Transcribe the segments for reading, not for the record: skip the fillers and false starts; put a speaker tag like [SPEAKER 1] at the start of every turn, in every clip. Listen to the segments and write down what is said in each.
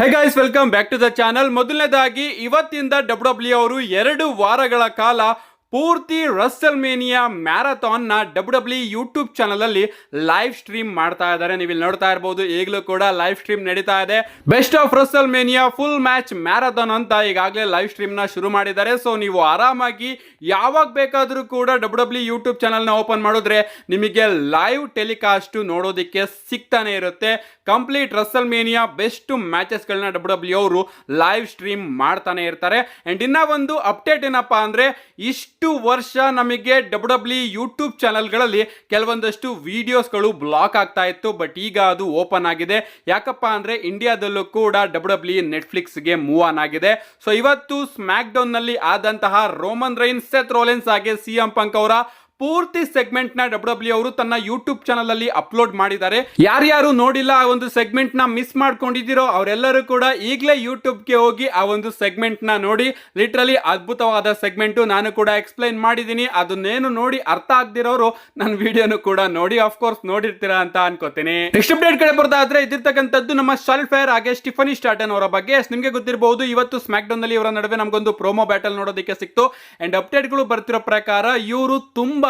[SPEAKER 1] Hey guys, welcome back to the channel. ಮೊದಲನೇದಾಗಿ ಇವತ್ತಿಂದ W ಅವರು 2 ವಾರಗಳ ಕಾಲ ಪೂರ್ತಿ ರಸಲ್ ಮೇನಿಯಾ ಮ್ಯಾರಥಾನ್ ನ ಡಬ್ಲ್ಯೂ ಯೂಟ್ಯೂಬ್ ಚಾನಲ್ ಅಲ್ಲಿ ಲೈವ್ ಸ್ಟ್ರೀಮ್ ಮಾಡ್ತಾ ಇದ್ದಾರೆ. ನೀವು ಇಲ್ಲಿ ನೋಡ್ತಾ ಇರಬಹುದು, ಈಗಲೂ ಕೂಡ ಲೈವ್ ಸ್ಟ್ರೀಮ್ ನಡೀತಾ ಇದೆ. Best of Russell mania full match marathon ಅಂತ ಈಗಾಗಲೇ ಲೈವ್ ಸ್ಟ್ರೀಮ್ ನ ಶುರು ಮಾಡಿದ್ದಾರೆ. ಸೊ ನೀವು ಆರಾಮಾಗಿ ಯಾವಾಗ ಬೇಕಾದ್ರೂ ಕೂಡ ಡಬ್ಲ್ಯೂ ಯೂಟ್ಯೂಬ್ ಚಾನಲ್ ನ ಓಪನ್ ಮಾಡಿದ್ರೆ ನಿಮಗೆ ಲೈವ್ ಟೆಲಿಕಾಸ್ಟ್ ನೋಡೋದಕ್ಕೆ ಸಿಗ್ತಾನೆ ಇರುತ್ತೆ. Complete Russell mania best matches ಗಳನ್ನ ಡಬ್ಲ್ಯೂ ಅವರು ಲೈವ್ ಸ್ಟ್ರೀಮ್ ಮಾಡ್ತಾನೆ ಇರ್ತಾರೆ. ಅಂಡ್ ಇನ್ನ ಒಂದು ಅಪ್ಡೇಟ್ ಏನಪ್ಪಾ ಅಂದ್ರೆ, ಇಷ್ಟು ವರ್ಷ ನಮಗೆ ಡಬ್ಲ್ಯೂ ಯೂಟ್ಯೂಬ್ ಚಾನಲ್ಗಳಲ್ಲಿ ಕೆಲವೊಂದಷ್ಟು ವಿಡಿಯೋಸ್ಗಳು ಬ್ಲಾಕ್ ಆಗ್ತಾ ಇತ್ತು. ಬಟ್ ಈಗ ಅದು ಓಪನ್ ಆಗಿದೆ. ಯಾಕಪ್ಪ ಅಂದ್ರೆ ಇಂಡಿಯಾದಲ್ಲೂ ಕೂಡ ಡಬ್ಲ್ಯೂ ನೆಟ್ಫ್ಲಿಕ್ಸ್ಗೆ ಮೂವ್ ಆನ್ ಆಗಿದೆ. ಸೊ ಇವತ್ತು ಸ್ಮ್ಯಾಕ್ ಡೌನ್ ನಲ್ಲಿ ಆದಂತಹ ರೋಮನ್ ರೈನ್ಸ್, ಸೆತ್ ರೋಲೆನ್ಸ್ ಹಾಗೆ ಸಿಎಂ ಪಂಕ್ ಅವರ ಪೂರ್ತಿ ಸೆಗ್ಮೆಂಟ್ ನ ಡಬ್ಲ್ಯೂ ಅವರು ತನ್ನ ಯೂಟ್ಯೂಬ್ ಚಾನಲ್ ಅಲ್ಲಿ ಅಪ್ಲೋಡ್ ಮಾಡಿದ್ದಾರೆ. ಯಾರ್ಯಾರು ನೋಡಿಲ್ಲ, ಆ ಒಂದು ಸೆಗ್ಮೆಂಟ್ ನ ಮಿಸ್ ಮಾಡ್ಕೊಂಡಿದ್ದೀರೋ ಅವರೆಲ್ಲರೂ ಕೂಡ ಈಗಲೇ ಯೂಟ್ಯೂಬ್ಗೆ ಹೋಗಿ ಆ ಒಂದು ಸೆಗ್ಮೆಂಟ್ ನ ನೋಡಿ. ಲಿಟ್ರಲಿ ಅದ್ಭುತವಾದ ಸೆಗ್ಮೆಂಟ್. ನಾನು ಕೂಡ ಎಕ್ಸ್ಪ್ಲೈನ್ ಮಾಡಿದ್ದೀನಿ. ಅದನ್ನೇನು ನೋಡಿ ಅರ್ಥ ಆಗದಿರೋರು ನನ್ನ ವಿಡಿಯೋನು ಕೂಡ ನೋಡಿ, ಆಫ್ ಕೋರ್ಸ್ ನೋಡಿರ್ತೀರಾ ಅಂತ ಅನ್ಕೋತೀನಿ. ನೆಕ್ಸ್ಟ್ ಅಪ್ಡೇಟ್ ಕಡೆ ಬರೋದಾದ್ರೆ, ಇದಿರ್ತಕ್ಕಂಥದ್ದು ನಮ್ಮ ಶಾಲ್ಫೇರ್ ಹಾಗೆ ಸ್ಟಿಫನಿ ಸ್ಟಾರ್ಟನ್ ಅವರ ಬಗ್ಗೆ. ನಿಮಗೆ ಗೊತ್ತಿರಬಹುದು, ಇವತ್ತು ಸ್ಮ್ಯಾಕ್ ಡೌನ್ ನಲ್ಲಿ ಇವರ ನಡುವೆ ನಮಗೊಂದು ಪ್ರೋಮೋ ಬ್ಯಾಟಲ್ ನೋಡೋದಕ್ಕೆ ಸಿಕ್ತು. ಅಂಡ್ ಅಪ್ಡೇಟ್ ಗಳು ಬರ್ತಿರೋ ಪ್ರಕಾರ ಇವರು ತುಂಬಾ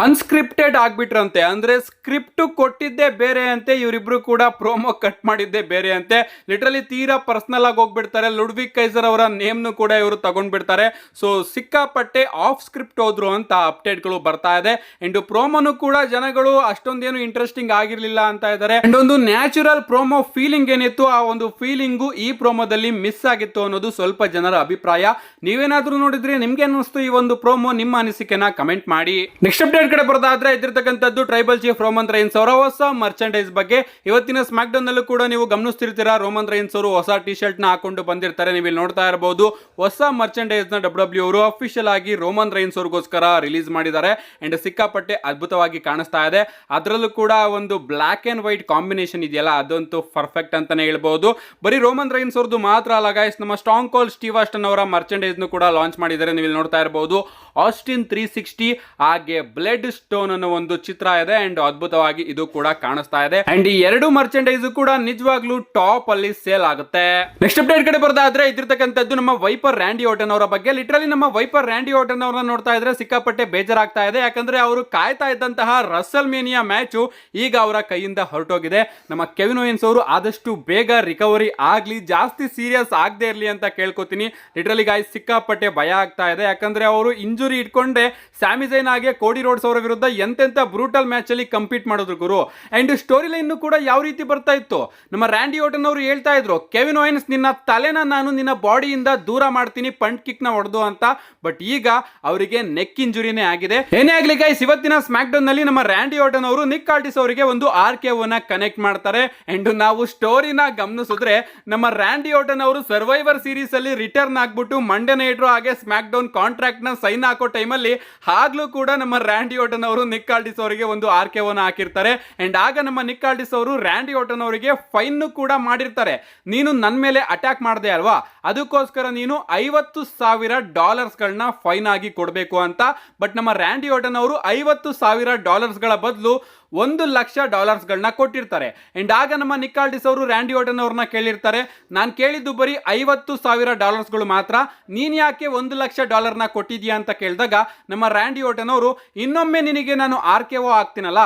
[SPEAKER 1] ಅನ್ಸ್ಕ್ರಿಪ್ಟೆಡ್ ಆಗ್ಬಿಟ್ರಂತೆ. ಅಂದ್ರೆ ಸ್ಕ್ರಿಪ್ಟ್ ಕೊಟ್ಟಿದ್ದೇ ಬೇರೆ ಅಂತೆ, ಇವರಿಬ್ರು ಕೂಡ ಪ್ರೋಮೋ ಕಟ್ ಮಾಡಿದ್ದೇ ಬೇರೆ ಅಂತೆ. ಲಿಟರಲಿ ತೀರಾ ಪರ್ಸನಲ್ ಆಗಿ ಹೋಗ್ಬಿಡ್ತಾರೆ. ಲುಡ್ವಿಗ್ ಕೈಸರ್ ಅವರ ನೇಮ್ ನು ಕೂಡ ಇವರು ತಗೊಂಡ್ಬಿಡ್ತಾರೆ. ಸೊ ಸಿಕ್ಕಾಪಟ್ಟೆ ಆಫ್ ಸ್ಕ್ರಿಪ್ಟ್ ಹೋದ್ರು ಅಂತ ಅಪ್ಡೇಟ್ ಗಳು ಬರ್ತಾ ಇದೆ. ಅಂಡ್ ಪ್ರೋಮೋನು ಕೂಡ ಜನಗಳು ಅಷ್ಟೊಂದೇನು ಇಂಟ್ರೆಸ್ಟಿಂಗ್ ಆಗಿರ್ಲಿಲ್ಲ ಅಂತ ಇದ್ದಾರೆ. ಅಂಡ್ ಒಂದು ನ್ಯಾಚುರಲ್ ಪ್ರೋಮೋ ಫೀಲಿಂಗ್ ಏನಿತ್ತು, ಆ ಒಂದು ಫೀಲಿಂಗು ಈ ಪ್ರೋಮೋದಲ್ಲಿ ಮಿಸ್ ಆಗಿತ್ತು ಅನ್ನೋದು ಸ್ವಲ್ಪ ಜನರ ಅಭಿಪ್ರಾಯ. ನೀವೇನಾದ್ರೂ ನೋಡಿದ್ರೆ ನಿಮ್ಗೆ ಅನ್ನಿಸ್ತು ಈ ಒಂದು ಪ್ರೋಮೋ? ನಿಮ್ಮ ಅನಿಸಿಕೆನ ಕಮೆಂಟ್ ಮಾಡಿ. ನೆಕ್ಸ್ಟ್ ಅಪ್ಡೇಟ್ ಕಡೆ ಬರೋದಾದ್ರೆ, ಇದಿರ್ತಕ್ಕಂಥದ್ದು ಟ್ರೈಬಲ್ ಚೀಫ್ ರೋಮನ್ ರೈನ್ಸ್ ಅವರ ಹೊಸ ಮರ್ಚೆಂಡೈಸ್ ಬಗ್ಗೆ. ಇವತ್ತಿನ ಸ್ಮ್ಯಾಕ್ ಡೌನ್ ನಲ್ಲೂ ಕೂಡ ನೀವು ಗಮನಿಸ್ತಿರ್ತೀರಾ, ರೋಮನ್ ರೈನ್ಸ್ ಅವರು ಹೊಸ ಟಿ ಶರ್ಟ್ ನ ಹಾಕೊಂಡು ಬಂದಿರ್ತಾರೆ. ನೀವು ಇಲ್ಲಿ ನೋಡ್ತಾ ಇರಬಹುದು, ಹೊಸ ಮರ್ಚೆಂಡೈಸ್ ನ ಡಬ್ಲ್ಯೂ ಅವರು ಅಫಿಷಿಯಲ್ ಆಗಿ ರೋಮನ್ ರೈನ್ಸ್ ಅವ್ರಿಗೋಸ್ಕರ ರಿಲೀಸ್ ಮಾಡಿದ್ದಾರೆ. ಅಂಡ್ ಸಿಕ್ಕಾಪಟ್ಟೆ ಅದ್ಭುತವಾಗಿ ಕಾಣಿಸ್ತಾ ಇದೆ. ಅದರಲ್ಲೂ ಕೂಡ ಒಂದು ಬ್ಲಾಕ್ ಅಂಡ್ ವೈಟ್ ಕಾಂಬಿನೇಷನ್ ಇದೆಯಲ್ಲ, ಅದಂತೂ ಪರ್ಫೆಕ್ಟ್ ಅಂತಾನೆ ಹೇಳ್ಬಹುದು. ಬರೀ ರೋಮನ್ ರೈನ್ಸ್ ಅವ್ರದ್ದು ಮಾತ್ರ ಅಲ್ಲ ಗೈಸ್, ನಮ್ಮ ಸ್ಟಾಂಗ್ ಕೋಲ್ಡ್ ಸ್ಟೀವ್ ಆಸ್ಟನ್ ಅವರ ಮರ್ಚೆಂಡೈಸ್ ಕೂಡ ಲಾಂಚ್ ಮಾಡಿದ್ದಾರೆ. ನೀವು ಇಲ್ಲಿ ನೋಡ್ತಾ ಇರಬಹುದು, ಆಸ್ಟಿನ್ 360 ಹಾಗೆ ಬ್ಲಡ್ ಸ್ಟೋನ್ ಅನ್ನೋ ಒಂದು ಚಿತ್ರ ಇದೆ. ಅಂಡ್ ಅದ್ಭುತವಾಗಿ ಇದು ಕೂಡ ಕಾಣಿಸ್ತಾ ಇದೆ. ಅಂಡ್ ಈ ಎರಡು ಮರ್ಚೆಂಡೈಸ್ ಕೂಡ ನಿಜವಾಗ್ಲೂ ಟಾಪ್ ಅಲ್ಲಿ ಸೇಲ್ ಆಗುತ್ತೆ. ನೆಕ್ಸ್ಟ್ ಅಪ್ಡೇಟ್ ಕಡೆ ಬರೋದಾದ್ರೆ, ಇದಿರ್ತಕ್ಕಂಥದ್ದು ನಮ್ಮ ವೈಪರ್ ರ್ಯಾಂಡಿ ಆರ್ಟನ್ ಅವರ ಬಗ್ಗೆ. ಲಿಟರಲಿ ನಮ್ಮ ವೈಪರ್ ರ್ಯಾಂಡಿ ಆರ್ಟನ್ ಅವರನ್ನ ನೋಡ್ತಾ ಇದ್ರೆ ಸಿಕ್ಕಾಪಟ್ಟೆ ಬೇಜಾರಾಗ್ತಾ ಇದೆ. ಯಾಕಂದ್ರೆ ಅವರು ಕಾಯ್ತಾ ಇದ್ದಂತಹ ರಸಲ್ ಮೇನಿಯಾ ಮ್ಯಾಚ್ ಈಗ ಅವರ ಕೈಯಿಂದ ಹೊರಟೋಗಿದೆ. ನಮ್ಮ ಕೆವಿನ್ ಓವೆನ್ಸ್ ಅವರು ಆದಷ್ಟು ಬೇಗ ರಿಕವರಿ ಆಗ್ಲಿ, ಜಾಸ್ತಿ ಸೀರಿಯಸ್ ಆಗದೆ ಇರ್ಲಿ ಅಂತ ಕೇಳ್ಕೊತೀನಿ. ಲಿಟರಲಿ ಗಾಯ್ಸ್ ಸಿಕ್ಕಾಪಟ್ಟೆ ಭಯ ಆಗ್ತಾ ಇದೆ. ಯಾಕಂದ್ರೆ ಅವರು ಇಂಜುರಿ ಇಟ್ಕೊಂಡೆ ಸ್ಯಾಮಿ ಝೈನ್ ಹಾಗೆ ಕೋಡಿ ರೋಡ್ಸ್ ಅವರ ವಿರುದ್ಧ ಎಂತೆಂತ ಬ್ರೂಟಲ್ ಮ್ಯಾಚ್ ಅಲ್ಲಿ ಕಂಪೀಟ್ ಮಾಡಿದ್ರು ಗುರು. ಅಂಡ್ ಸ್ಟೋರಿ ಲೈನ್ ಕೂಡ ಯಾವ ರೀತಿ ಬರ್ತಾ ಇತ್ತು, ನಮ್ಮ ರ್ಯಾಂಡಿ ಆರ್ಟನ್ ಅವರು ಹೇಳ್ತಾ ಇದ್ರು, ಕೆವಿನ್ ಓವೆನ್ಸ್ ನಿನ್ನ ತಲೆನ ನಾನು ನಿನ್ನ ಬಾಡಿಯಿಂದ ದೂರ ಮಾಡ್ತೀನಿ ಪಂಟ್ ಕಿಕ್ ನ ಹೊಡೆದು ಅಂತ. ಬಟ್ ಈಗ ಅವರಿಗೆ ನೆಕ್ ಇಂಜುರಿನೇ ಆಗಿದೆ. ಏನೇ ಆಗ್ಲಿ ಗೈಸ್, ಇವತ್ತಿನ ಸ್ಮ್ಯಾಕ್ ಡೌನ್ ನಲ್ಲಿ ನಮ್ಮ ರ್ಯಾಂಡಿ ಆರ್ಟನ್ ಅವರು ನಿಕ್ ಆರ್ಟಿಸ್ ಅವರಿಗೆ ಒಂದು RKO ನ ಕನೆಕ್ಟ್ ಮಾಡ್ತಾರೆ. ಅಂಡ್ ನಾವು ಸ್ಟೋರಿನ ಗಮನಿಸಿದ್ರೆ, ನಮ್ಮ ರ್ಯಾಂಡಿ ಆರ್ಟನ್ ಅವರು ಸರ್ವೈವರ್ ಸೀರೀಸ್ ಅಲ್ಲಿ ರಿಟರ್ನ್ ಆಗ್ಬಿಟ್ಟು ಮಂಡೇ ನೈಟ್ ಹಾಗೆ ಸ್ಮ್ಯಾಕ್ ಡೌನ್ ಕಾಂಟ್ರಾಕ್ಟ್ ನ ಸೈನ್ ಹಾಕೋ ಟೈಮಲ್ಲಿ ಆಗ್ಲೂ ಕೂಡ ನಮ್ಮ ರ್ಯಾಂಡಿ ಆರ್ಟನ್ ಅವರು ನಿಕ್ ಆರ್ಟಿಸ್ ಅವರಿಗೆ ಒಂದು RKO ನ ಹಾಕಿರ್ತಾರೆ. ಅಂಡ್ ಆಗ ನಮ್ಮ ನಿಕ್ ಆರ್ಟಿಸ್ ಅವರು ರ್ಯಾಂಡಿ ಆರ್ಟನ್ ಅವರಿಗೆ ಫೈನ್ ಕೂಡ ಮಾಡಿರ್ತಾರೆ. ನೀನು ನನ್ನ ಮೇಲೆ ಅಟ್ಯಾಕ್ ಮಾಡಿದೆ ಅಲ್ವಾ, ಅದಕ್ಕೋಸ್ಕರ ನೀನು $50,000 ಫೈನ್ ಆಗಿ ಕೊಡಬೇಕು ಅಂತ. ಬಟ್ ನಮ್ಮ ರ್ಯಾಂಡಿ ಆರ್ಟನ್ ಅವರು $50,000 ಬದಲು $1,00,000 ಕೊಟ್ಟಿರ್ತಾರೆ. ಅಂಡ್ ಆಗ ನಮ್ಮ ನಿಕ್ ಆರ್ಟಿಸ್ ಅವರು ರ್ಯಾಂಡಿ ಆರ್ಟನ್ ಅವ್ರನ್ನ ಕೇಳಿರ್ತಾರೆ, ನಾನು ಕೇಳಿದ್ದು ಬರೀ $50,000 ಮಾತ್ರ, ನೀನ್ ಯಾಕೆ $1,00,000 ಕೊಟ್ಟಿದ್ಯಾ ಅಂತ ಕೇಳಿದಾಗ ನಮ್ಮ ರ್ಯಾಂಡಿ ಆರ್ಟನ್ ಅವರು, ಇನ್ನೊಮ್ಮೆ ನಿನಗೆ ನಾನು RKO ಆಗ್ತೀನಲ್ಲ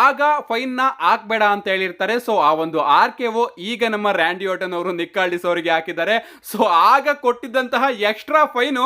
[SPEAKER 1] ಆಗ ಫೈನ್ ನ ಹಾಕ್ಬೇಡ ಅಂತ ಹೇಳಿರ್ತಾರೆ. ಸೊ ಆ ಒಂದು RKO ಈಗ ನಮ್ಮ ರ್ಯಾಂಡಿ ಆರ್ಟನ್ ಅವರು ನಿಕ್ ಆರ್ಟಿಸ್ ಅವರಿಗೆ ಹಾಕಿದ್ದಾರೆ. ಸೊ ಆಗ ಕೊಟ್ಟಿದ್ದಂತಹ ಎಕ್ಸ್ಟ್ರಾ ಫೈನ್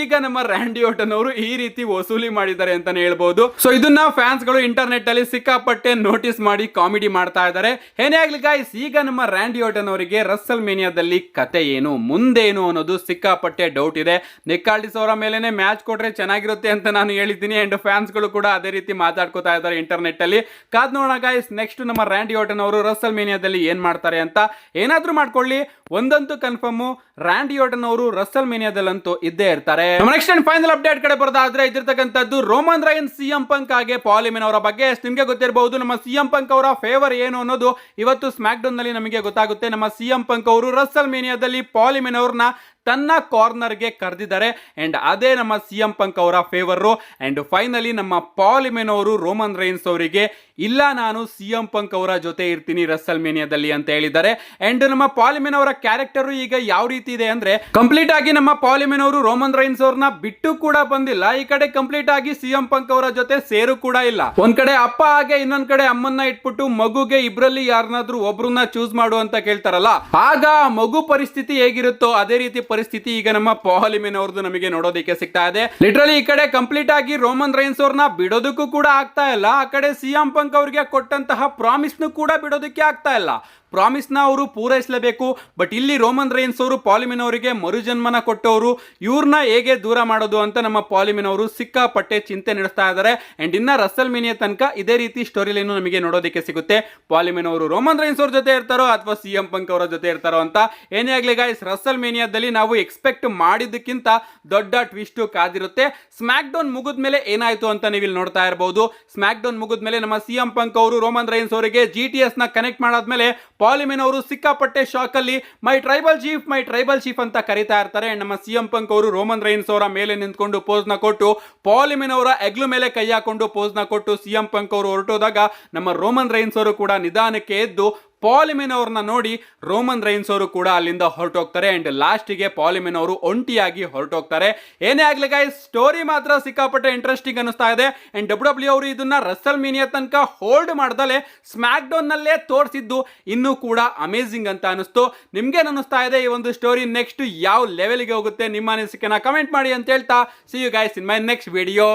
[SPEAKER 1] ಈಗ ನಮ್ಮ ರ್ಯಾಂಡಿ ಆರ್ಟನ್ ಅವರು ಈ ರೀತಿ ವಸೂಲಿ ಮಾಡಿದ್ದಾರೆ ಅಂತಾನೆ ಹೇಳ್ಬಹುದು. ಸೊ ಇದನ್ನ ಫ್ಯಾನ್ಸ್ ಗಳು ಇಂಟರ್ನೆಟ್ ಅಲ್ಲಿ ಸಿಕ್ಕಾಪಟ್ಟೆ ನೋಟಿಸ್ ಮಾಡಿ ಕಾಮಿಡಿ ಮಾಡ್ತಾ ಇದ್ದಾರೆ. ಏನೇ ಆಗ್ಲಿ ಗೈಸ್, ಈಗ ನಮ್ಮ ರ್ಯಾಂಡಿ ಆರ್ಟನ್ ಅವರಿಗೆ ರಸಲ್ ಮೇನಿಯಾದಲ್ಲಿ ಕತೆ ಏನು, ಮುಂದೇನು ಅನ್ನೋದು ಸಿಕ್ಕಾಪಟ್ಟೆ ಡೌಟ್ ಇದೆ. ನಿಕ್ ಆರ್ಟಿಸ್ ಅವರ ಮೇಲೆನೆ ಮ್ಯಾಚ್ ಕೊಟ್ರೆ ಚೆನ್ನಾಗಿರುತ್ತೆ ಅಂತ ನಾನು ಹೇಳಿದ್ದೀನಿ. ಅಂಡ್ ಫ್ಯಾನ್ಸ್ ಗಳು ಕೂಡ ಅದೇ ರೀತಿ ಮಾತಾಡ್ಕೋತಾ ಇದ್ದಾರೆ ಇಂಟರ್ನೆಟ್ ಅಲ್ಲಿ. ಕಾದ್ ನೋಡೋಣ ಗೈಸ್, ನೆಕ್ಸ್ಟ್ ನಮ್ಮ ರ್ಯಾಂಡಿ ಆರ್ಟನ್ ಅವರು ರಸಲ್ ಮೇನಿಯಾದಲ್ಲಿ ಏನ್ ಮಾಡ್ತಾರೆ ಅಂತ. ಏನಾದ್ರೂ ಮಾಡ್ಕೊಳ್ಳಿ, ಒಂದಂತೂ ಕನ್ಫರ್ಮ್, ರ್ಯಾಂಡಿ ಆರ್ಟನ್ ಅವರು ರಸಲ್ ಮೇನಿಯಾದಲ್ಲಂತೂ ಇದ್ದೇ ಇರ್ತಾರೆ. ನೆಕ್ಸ್ಟ್ ಅಂಡ್ ಫೈನಲ್ ಅಪ್ಡೇಟ್ ಕಡೆ ಬರೋದಾದ್ರೆ, ಇದಿರ್ತಕ್ಕಂಥದ್ದು ರೋಮನ್ ರೈನ್ಸ್, ಸಿಎಂ ಪಂಕ್ ಹಾಗೆ ಪಾಲ್ ಹೆಮನ್ ಅವರ ಬಗ್ಗೆ. ನಿಮ್ಗೆ ಗೊತ್ತಿರಬಹುದು, ನಮ್ಮ ಸಿಎಂ ಪಂಕ್ ಅವರ ಫೇವರ್ ಏನು ಅನ್ನೋದು ಇವತ್ತು ಸ್ಮ್ಯಾಕ್ ಡೌನ್ ನಲ್ಲಿ ನಮಗೆ ಗೊತ್ತಾಗುತ್ತೆ. ನಮ್ಮ ಸಿಎಂ ಪಂಕ್ ಅವರು ರಸಲ್ ಮೇನಿಯಾದಲ್ಲಿ ಪಾಲ್ ಹೆಮನ್ ಅವ್ರನ್ನ ತನ್ನ ಕಾರ್ನರ್ಗೆ ಕರೆದಿದ್ದಾರೆ. ಅಂಡ್ ಅದೇ ನಮ್ಮ CM ಪಂಕ್ ಅವರ ಫೇವರು. ಅಂಡ್ ಫೈನಲಿ ನಮ್ಮ ಪಾಲ್ ಹೆಮನ್ ಅವರು ರೋಮನ್ ರೈನ್ಸ್ ಅವರಿಗೆ ಇಲ್ಲ, ನಾನು CM ಪಂಕ್ ಅವರ ಜೊತೆ ಇರ್ತೀನಿ ರಸಲ್ ಮೇನಿಯಾದಲ್ಲಿ ಅಂತ ಹೇಳಿದ್ದಾರೆ. ಅಂಡ್ ನಮ್ಮ ಪಾಲ್ ಹೆಮನ್ ಅವರ ಕ್ಯಾರೆಕ್ಟರ್ ಈಗ ಯಾವ ರೀತಿ ಇದೆ ಅಂದ್ರೆ, ಕಂಪ್ಲೀಟ್ ಆಗಿ ನಮ್ಮ ಪಾಲ್ ಹೆಮನ್ ಅವರು ರೋಮನ್ ರೈನ್ಸ್ ಅವ್ರನ್ನ ಬಿಟ್ಟು ಕೂಡ ಬಂದಿಲ್ಲ, ಈ ಕಡೆ ಕಂಪ್ಲೀಟ್ ಆಗಿ CM ಪಂಕ್ ಅವರ ಜೊತೆ ಸೇರು ಕೂಡ ಇಲ್ಲ. ಒಂದ್ ಕಡೆ ಅಪ್ಪ ಹಾಗೆ ಇನ್ನೊಂದ್ ಕಡೆ ಅಮ್ಮನ್ನ ಇಟ್ಬಿಟ್ಟು ಮಗುಗೆ ಇಬ್ರಲ್ಲಿ ಯಾರನ್ನಾದ್ರೂ ಒಬ್ರನ್ನ ಚೂಸ್ ಮಾಡು ಅಂತ ಕೇಳ್ತಾರಲ್ಲ, ಆಗ ಮಗು ಪರಿಸ್ಥಿತಿ ಹೇಗಿರುತ್ತೋ ಅದೇ ರೀತಿ ಪರಿಸ್ಥಿತಿ ಈಗ ನಮ್ಮ ಪಾಲ್ ಹೆಮನ್ ಅವ್ರದ್ದು ನಮಗೆ ನೋಡೋದಕ್ಕೆ ಸಿಗ್ತಾ ಇದೆ. ಲಿಟರಲಿ ಈ ಕಡೆ ಕಂಪ್ಲೀಟ್ ಆಗಿ ರೋಮನ್ ರೈನ್ಸ್ ಅವ್ರನ್ನ ಬಿಡೋದಕ್ಕೂ ಕೂಡ ಆಗ್ತಾ ಇಲ್ಲ, ಆ ಕಡೆ CM ಪಂಕ್ ಅವರಿಗೆ ಕೊಟ್ಟಂತಹ ಪ್ರಾಮಿಸ್ ಕೂಡ ಬಿಡೋದಕ್ಕೆ ಆಗ್ತಾ ಇಲ್ಲ. ಪ್ರಾಮಿಸ್ ನ ಅವರು ಪೂರೈಸಲೇಬೇಕು. ಬಟ್ ಇಲ್ಲಿ ರೋಮನ್ ರೈನ್ಸ್ ಅವರು ಪಾಲ್ ಹೆಮನ್ ಅವರಿಗೆ ಮರುಜನ್ಮನ ಕೊಟ್ಟವರು, ಇವ್ರನ್ನ ಹೇಗೆ ದೂರ ಮಾಡೋದು ಅಂತ ನಮ್ಮ ಪಾಲ್ ಹೆಮನ್ ಅವರು ಸಿಕ್ಕಾಪಟ್ಟೆ ಚಿಂತೆ ನಡೆಸ್ತಾ ಇದ್ದಾರೆ. ಅಂಡ್ ಇನ್ನ ರಸಲ್ ಮೇನಿಯಾ ತನಕ ಇದೇ ರೀತಿ ಸ್ಟೋರಿ ಲೈನ್ ನಮಗೆ ನೋಡೋದಕ್ಕೆ ಸಿಗುತ್ತೆ. ಪಾಲ್ ಹೆಮನ್ ಅವರು ರೋಮನ್ ರೈನ್ಸ್ ಅವ್ರ ಜೊತೆ ಇರ್ತಾರೋ ಅಥವಾ CM ಪಂಕ್ ಅವರ ಜೊತೆ ಇರ್ತಾರೋ ಅಂತ. ಏನೇ ಆಗ್ಲಿ ಗೈಸ್, ರಸಲ್ ಮೇನಿಯಾದಲ್ಲಿ ನಾವು ಎಕ್ಸ್ಪೆಕ್ಟ್ ಮಾಡಿದ್ದಕ್ಕಿಂತ ದೊಡ್ಡ ಟ್ವಿಸ್ಟ್ ಕಾದಿರುತ್ತೆ. ಸ್ಮ್ಯಾಕ್ ಡೌನ್ ಮುಗಿದ ಮೇಲೆ ಏನಾಯ್ತು ಅಂತ ನೀವು ಇಲ್ಲಿ ನೋಡ್ತಾ ಇರಬಹುದು. ಸ್ಮ್ಯಾಕ್ ಡೌನ್ ಮುಗಿದ ಮೇಲೆ ನಮ್ಮ CM ಪಂಕ್ ಅವರು ರೋಮನ್ ರೈನ್ಸ್ ಅವರಿಗೆ GTS ನ ಕನೆಕ್ಟ್ ಮಾಡಾದ್ಮೇಲೆ ಪಾಲ್ ಹೆಮನ್ ಅವರು ಸಿಕ್ಕಾಪಟ್ಟೆ ಶಾಕ್ ಅಲ್ಲಿ ಮೈ ಟ್ರೈಬಲ್ ಚೀಫ್ ಅಂತ ಕರೀತಾ ಇರ್ತಾರೆ. ನಮ್ಮ CM ಪಂಕ್ ಅವರು ರೋಮನ್ ರೈನ್ಸ್ ಅವರ ಮೇಲೆ ನಿಂತ್ಕೊಂಡು ಪೋಸ್ ನ ಕೊಟ್ಟು ಪಾಲ್ ಹೆಮನ್ ಅವರ ಎಗ್ಲು ಮೇಲೆ ಕೈ ಹಾಕೊಂಡು ಪೋಸ್ ನ ಕೊಟ್ಟು CM ಪಂಕ್ ಅವರು ಹೊರಟೋದಾಗ ನಮ್ಮ ರೋಮನ್ ರೈನ್ಸ್ ಅವರು ಕೂಡ ನಿಧಾನಕ್ಕೆ ಎದ್ದು ಪಾಲ್ ಹೆಮನ್ ಅವ್ರನ್ನ ನೋಡಿ ರೋಮನ್ ರೈನ್ಸ್ ಅವರು ಕೂಡ ಅಲ್ಲಿಂದ ಹೊರಟೋಗ್ತಾರೆ. ಅಂಡ್ ಲಾಸ್ಟಿಗೆ ಪಾಲ್ ಹೆಮನ್ ಅವರು ಒಂಟಿಯಾಗಿ ಹೊರಟೋಗ್ತಾರೆ. ಏನೇ ಆಗ್ಲಿ ಗೈಸ್, ಸ್ಟೋರಿ ಮಾತ್ರ ಸಿಕ್ಕಾಪಟ್ಟೆ ಇಂಟ್ರೆಸ್ಟಿಂಗ್ ಅನಿಸ್ತಾ ಇದೆ. ಅಂಡ್ WWE ಅವರು ಇದನ್ನ ರಸಲ್ ಮೇನಿಯಾ ತನಕ ಹೋಲ್ಡ್ ಮಾಡ್ದಲೆ ಸ್ಮ್ಯಾಕ್ ಡೌನ್ ನಲ್ಲೇ ತೋರಿಸಿದ್ದು ಇನ್ನೂ ಕೂಡ ಅಮೇಜಿಂಗ್ ಅಂತ ಅನಿಸ್ತು. ನಿಮ್ಗೆ ಅನಿಸ್ತಾ ಇದೆ ಈ ಒಂದು ಸ್ಟೋರಿ ನೆಕ್ಸ್ಟ್ ಯಾವ ಲೆವೆಲ್ಗೆ ಹೋಗುತ್ತೆ? ನಿಮ್ಮ ಅನಿಸಿಕೆನ ಕಮೆಂಟ್ ಮಾಡಿ ಅಂತ ಹೇಳ್ತಾ, see you guys in my next video.